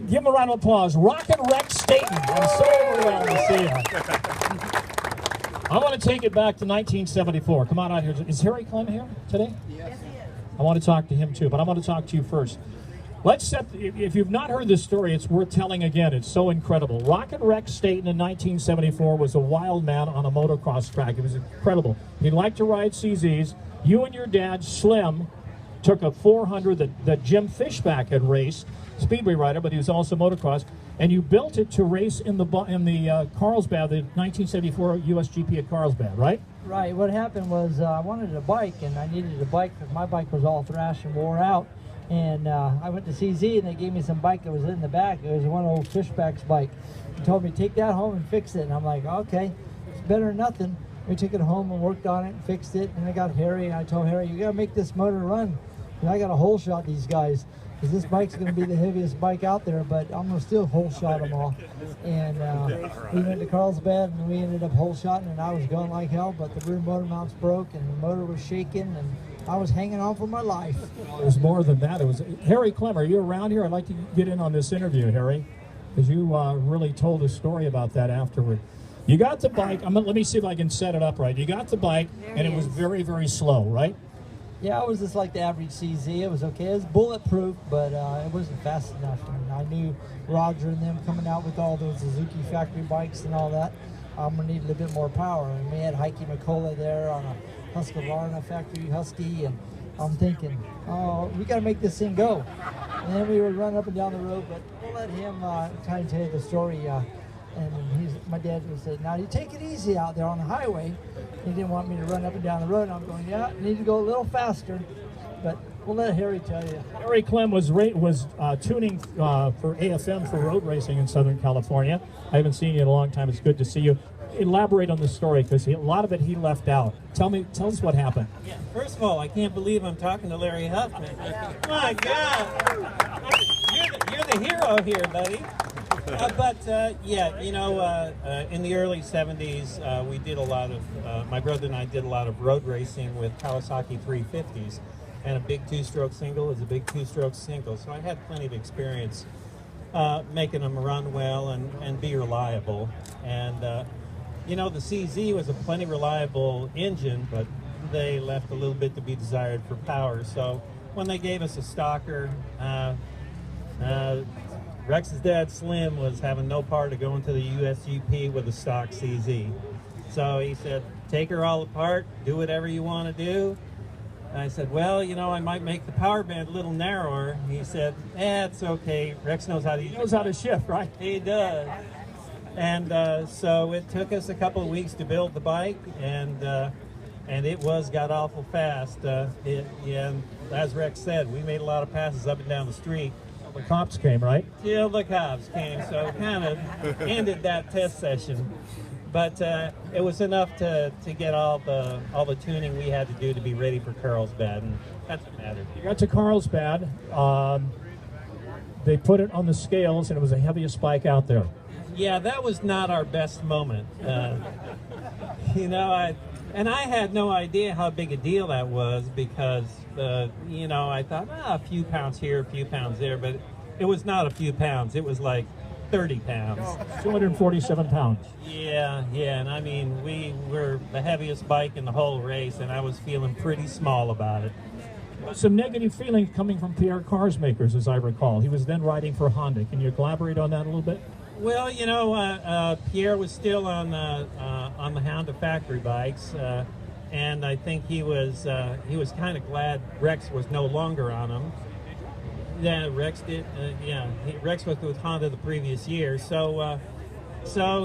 Give him a round of applause. Rockin' Rex Staten. I'm so overwhelmed to see you. I want to take it back to 1974. Come on out here. Is Harry Clem here today? Yes, he is. I want to talk to him too, but I want to talk to you first. Let's set, if you've not heard this story, it's worth telling again. It's so incredible. Rockin' Rex Staten in 1974 was a wild man on a motocross track. It was incredible. He liked to ride CZs. You and your dad, Slim, took a 400 that Jim Fishback had raced, speedway rider, but he was also motocross, and you built it to race in the Carlsbad, the 1974 USGP at Carlsbad, right? Right. What happened was I wanted a bike, and I needed a bike because my bike was all thrashed and wore out. And I went to CZ, and they gave me some bike that was in the back. It was one old Fishback's bike. He told me, take that home and fix it. And I'm like, okay, it's better than nothing. We took it home and worked on it and fixed it. And I got Harry, and I told Harry, you got to make this motor run. And I got to hole shot these guys, because this bike's going to be the heaviest bike out there, but I'm going to still hole shot them all. And we went to Carlsbad, and we ended up hole shotting, and I was going like hell, but the rear motor mounts broke, and the motor was shaking, and I was hanging on for my life. It was more than that. It was Harry Clem. Are you around here? I'd like to get in on this interview, Harry, because you really told a story about that afterward. You got the bike. Let me see if I can set it up right. You got the bike, and it was very, very slow, right? Yeah, it was just like the average CZ. It was okay. It was bulletproof, but it wasn't fast enough. And I knew Roger and them coming out with all those Suzuki factory bikes and all that. I'm going to need a little bit more power. And we had Heike McCullough there on a Husqvarna factory Husky, and I'm thinking, oh, we got to make this thing go. And then we would run up and down the road, but we'll let him kind of tell you the story. My dad would say, now you take it easy out there on the highway. He didn't want me to run up and down the road. I'm going, yeah, I need to go a little faster. But we'll let Harry tell you. Harry Clem was tuning for AFM for road racing in Southern California. I haven't seen you in a long time. It's good to see you. Elaborate on the story, because a lot of it he left out. Tell us what happened. Yeah, first of all, I can't believe I'm talking to Larry Huffman. My God, you're the hero here, buddy. Yeah, you know, in the early 70s, we did a lot of, my brother and I did a lot of road racing with Kawasaki 350s, and a big two-stroke single is a big two-stroke single, so I had plenty of experience making them run well and be reliable. And you know, the CZ was a plenty reliable engine, but they left a little bit to be desired for power. So when they gave us a stalker, Rex's dad, Slim, was having no part of going to the USGP with a stock CZ. So he said, take her all apart, do whatever you want to do. And I said, well, you know, I might make the power band a little narrower. He said, it's okay. Rex knows how to use it. He knows how to shift, right? He does. And so it took us a couple of weeks to build the bike, and it got awful fast. And as Rex said, we made a lot of passes up and down the street. The cops came, right? Till the cops came, so it kind of ended that test session. But it was enough to get all the tuning we had to do to be ready for Carlsbad, and that's what mattered. You got to Carlsbad. They put it on the scales, and it was the heaviest bike out there. Yeah, that was not our best moment. You know, I had no idea how big a deal that was, because, you know, I thought, a few pounds here, a few pounds there, but it was not a few pounds. It was like 30 pounds. 247 pounds. Yeah, and I mean, we were the heaviest bike in the whole race, and I was feeling pretty small about it. Some negative feelings coming from Pierre Car's makers, as I recall. He was then riding for Honda. Can you elaborate on that a little bit? Well, you know, Pierre was still on the Honda factory bikes, and I think he was kind of glad Rex was no longer on them. Yeah, Rex did. Rex was with Honda the previous year, so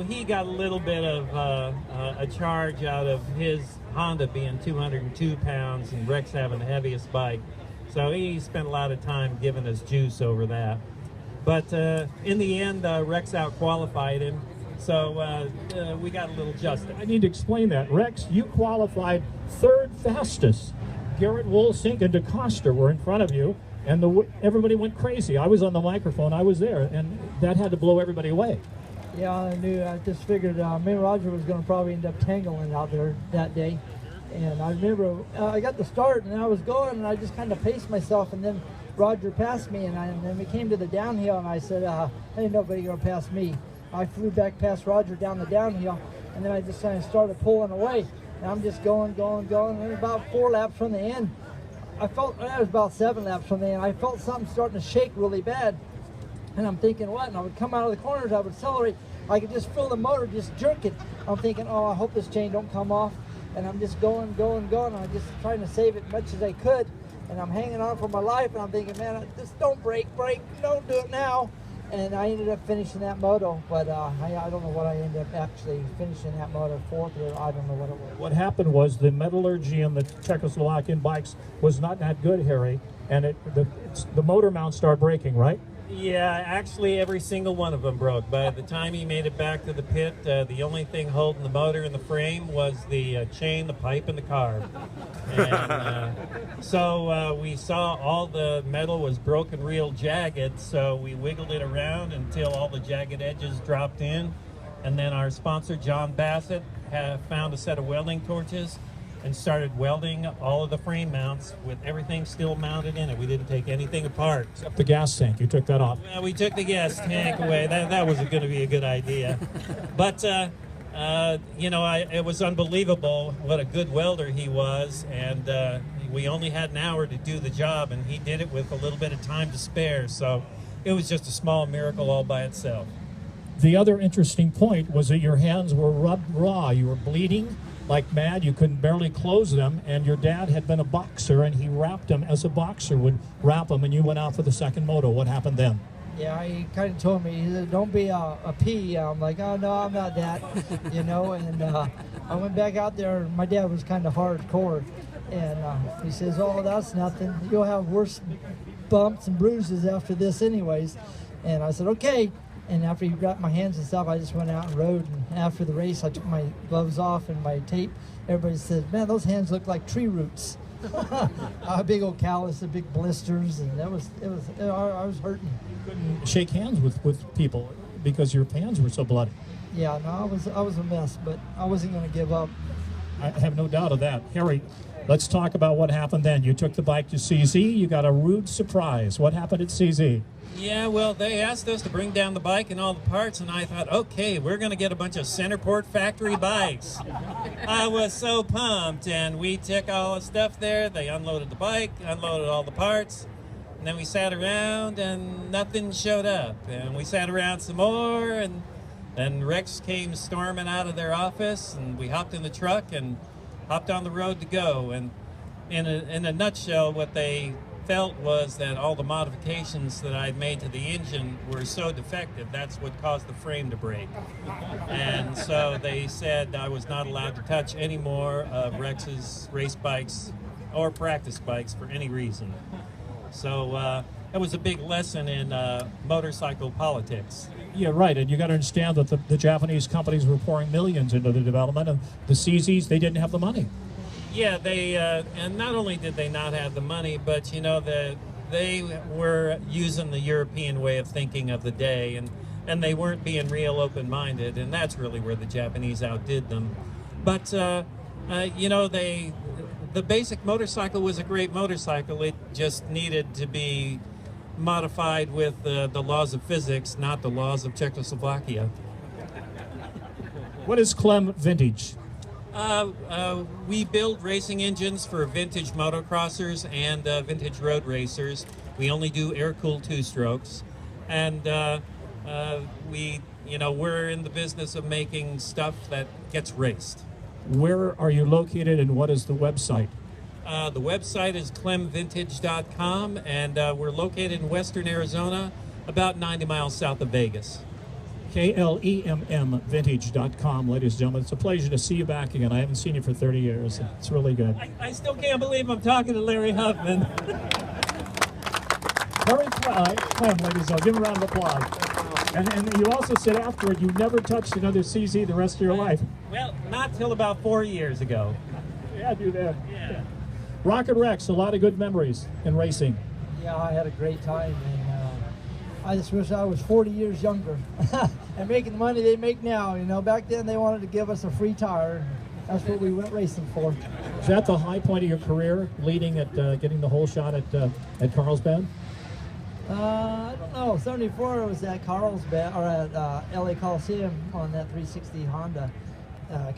he got a little bit of a charge out of his Honda being 202 pounds and Rex having the heaviest bike. So he spent a lot of time giving us juice over that. But in the end, Rex out-qualified him, so we got a little justice. I need to explain that. Rex, you qualified third fastest. Garrett Wolsink and DeCoster were in front of you, and everybody went crazy. I was on the microphone, I was there, and that had to blow everybody away. Yeah, I knew. I just figured me and Roger was going to probably end up tangling out there that day. And I remember I got the start, and I was going, and I just kind of paced myself, and then Roger passed me, and then we came to the downhill, and I said, ain't nobody gonna pass me. I flew back past Roger down the downhill, and then I just kind of started pulling away. And I'm just going, and about 4 laps from the end, I felt, it was about 7 laps from the end, I felt something starting to shake really bad. And I'm thinking, what? And I would come out of the corners, I would accelerate, I could just feel the motor just jerking. I'm thinking, oh, I hope this chain don't come off. And I'm just going. I'm just trying to save it as much as I could. And I'm hanging on for my life, and I'm thinking, man, just don't break, don't do it now. And I ended up finishing that moto, but I don't know what I ended up actually finishing that moto, 4th, or I don't know what it was. What happened was the metallurgy in the Czechoslovakian bikes was not that good, Harry, and the motor mount started breaking, right? Yeah, actually every single one of them broke. By the time he made it back to the pit, the only thing holding the motor and the frame was the chain, the pipe, and the carb. And so we saw all the metal was broken real jagged, so we wiggled it around until all the jagged edges dropped in. And then our sponsor, John Bassett, found a set of welding torches and started welding all of the frame mounts with everything still mounted in it. We didn't take anything apart. Except the gas tank, you took that off. Well, we took the gas tank away. That wasn't going to be a good idea. But, you know, it was unbelievable what a good welder he was, and we only had an hour to do the job, and he did it with a little bit of time to spare, so it was just a small miracle all by itself. The other interesting point was that your hands were rubbed raw. You were bleeding like mad. You couldn't barely close them, and your dad had been a boxer, and he wrapped them as a boxer would wrap them, and you went out for the second moto. What happened then? Yeah, he kind of told me, he said, don't be a P. I'm like, oh, no, I'm not that, you know, and I went back out there, and my dad was kind of hardcore, and he says, oh, that's nothing. You'll have worse bumps and bruises after this anyways. And I said, okay. And after he wrapped my hands and stuff, I just went out and rode. And after the race, I took my gloves off and my tape. Everybody said, man, those hands look like tree roots. A big old callus, big blisters, and I was hurting. You couldn't shake hands with people because your hands were so bloody. Yeah, no, I was a mess, but I wasn't going to give up. I have no doubt of that. Harry, let's talk about what happened then. You took the bike to CZ. You got a rude surprise. What happened at CZ? Yeah, well, they asked us to bring down the bike and all the parts, and I thought, okay, we're going to get a bunch of Centerport factory bikes. I was so pumped, and we took all the stuff there. They unloaded the bike, unloaded all the parts, and then we sat around, and nothing showed up. And we sat around some more, and then Rex came storming out of their office, and we hopped in the truck and hopped on the road to go. And in a nutshell, what they felt was that all the modifications that I'd made to the engine were so defective, that's what caused the frame to break. And so they said I was not allowed to touch any more of Rex's race bikes or practice bikes for any reason. So it was a big lesson in motorcycle politics. Yeah, right, and you got to understand that the Japanese companies were pouring millions into the development, and the CZs, they didn't have the money. Yeah, they and not only did they not have the money, but you know they were using the European way of thinking of the day, and they weren't being real open-minded, and that's really where the Japanese outdid them. But you know, the basic motorcycle was a great motorcycle. It just needed to be modified with the laws of physics, not the laws of Czechoslovakia. What is Clem Vintage? We build racing engines for vintage motocrossers and vintage road racers. We only do air-cooled two-strokes, and we're in the business of making stuff that gets raced. Where are you located, and what is the website? The website is clemvintage.com, and we're located in western Arizona, about 90 miles south of Vegas. KLEMM vintage.com, ladies and gentlemen. It's a pleasure to see you back again. I haven't seen you for 30 years. It's really good. I still can't believe I'm talking to Larry Huffman. Harry Clem, ladies and gentlemen. Give him a round of applause. And you also said afterward you never touched another CZ the rest of your life. Well, not till about 4 years ago. Yeah, I do that. Yeah. Rocket Rex, a lot of good memories in racing. Yeah, I had a great time, and I just wish I was 40 years younger and making the money they make now. You know, back then they wanted to give us a free tire. That's what we went racing for. Is that the high point of your career, leading at getting the whole shot at Carlsbad? I don't know. 74 was at Carlsbad or at LA Coliseum on that 360 Honda.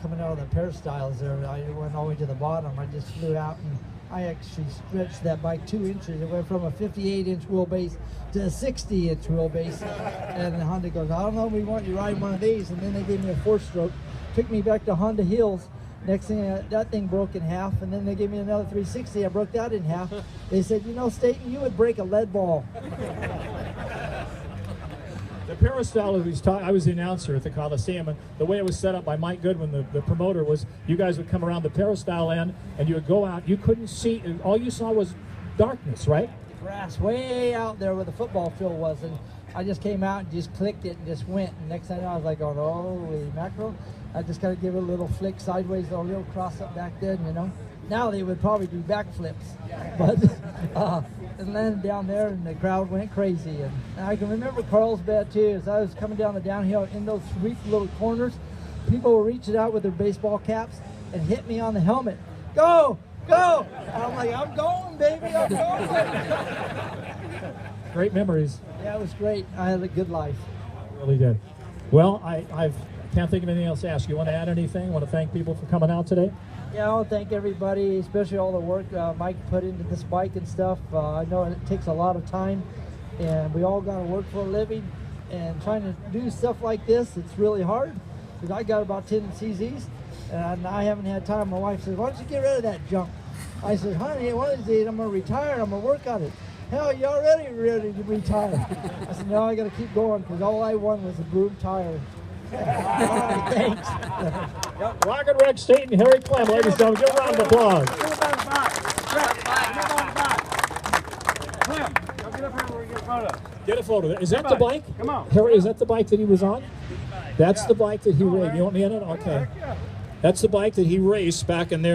Coming out of the peristyles there, I went all the way to the bottom. I just flew out and I actually stretched that bike 2 inches. It went from a 58-inch wheelbase to a 60-inch wheelbase. And the Honda goes, I don't know, we want you riding one of these. And then they gave me a 4-stroke, took me back to Honda Hills. Next thing, that thing broke in half, and then they gave me another 360. I broke that in half. They said, you know, Staten, you would break a lead ball. The peristyle, I was the announcer at the Coliseum, and the way it was set up by Mike Goodwin, the promoter, was you guys would come around the peristyle end, and you would go out. You couldn't see, all you saw was darkness, right? The grass way out there where the football field was, and I just came out and just clicked it and just went. And next thing I was like, oh, holy mackerel. I just kind of give it a little flick sideways, a little cross up back then, you know. Now they would probably do backflips, but and then down there, and the crowd went crazy. And I can remember Carlsbad too. As I was coming down the downhill in those sweet little corners, people were reaching out with their baseball caps and hit me on the helmet. Go, go! And I'm like, I'm going, baby, I'm going. Great memories. Yeah, it was great. I had a good life. Really did. Well, I can't think of anything else to ask. You want to add anything? Want to thank people for coming out today? Yeah, I want to thank everybody, especially all the work Mike put into this bike and stuff. I know it takes a lot of time, and we all got to work for a living. And trying to do stuff like this, it's really hard. Because I got about 10 CZs, and I haven't had time. My wife says, why don't you get rid of that junk? I said, honey, one of these days I'm going to retire. I'm going to work on it. Hell, you already ready to retire. I said, no, I got to keep going, because all I won was a broom tire. All right, thanks. Yep. Rocket Wreck Staten, Harry Clem, ladies and gentlemen, give a round of applause. Get a photo. Is that the bike? Come on. Harry, is that the bike that he was on? That's the bike that he raced. You want me in it? Okay. That's the bike that he raced back in there.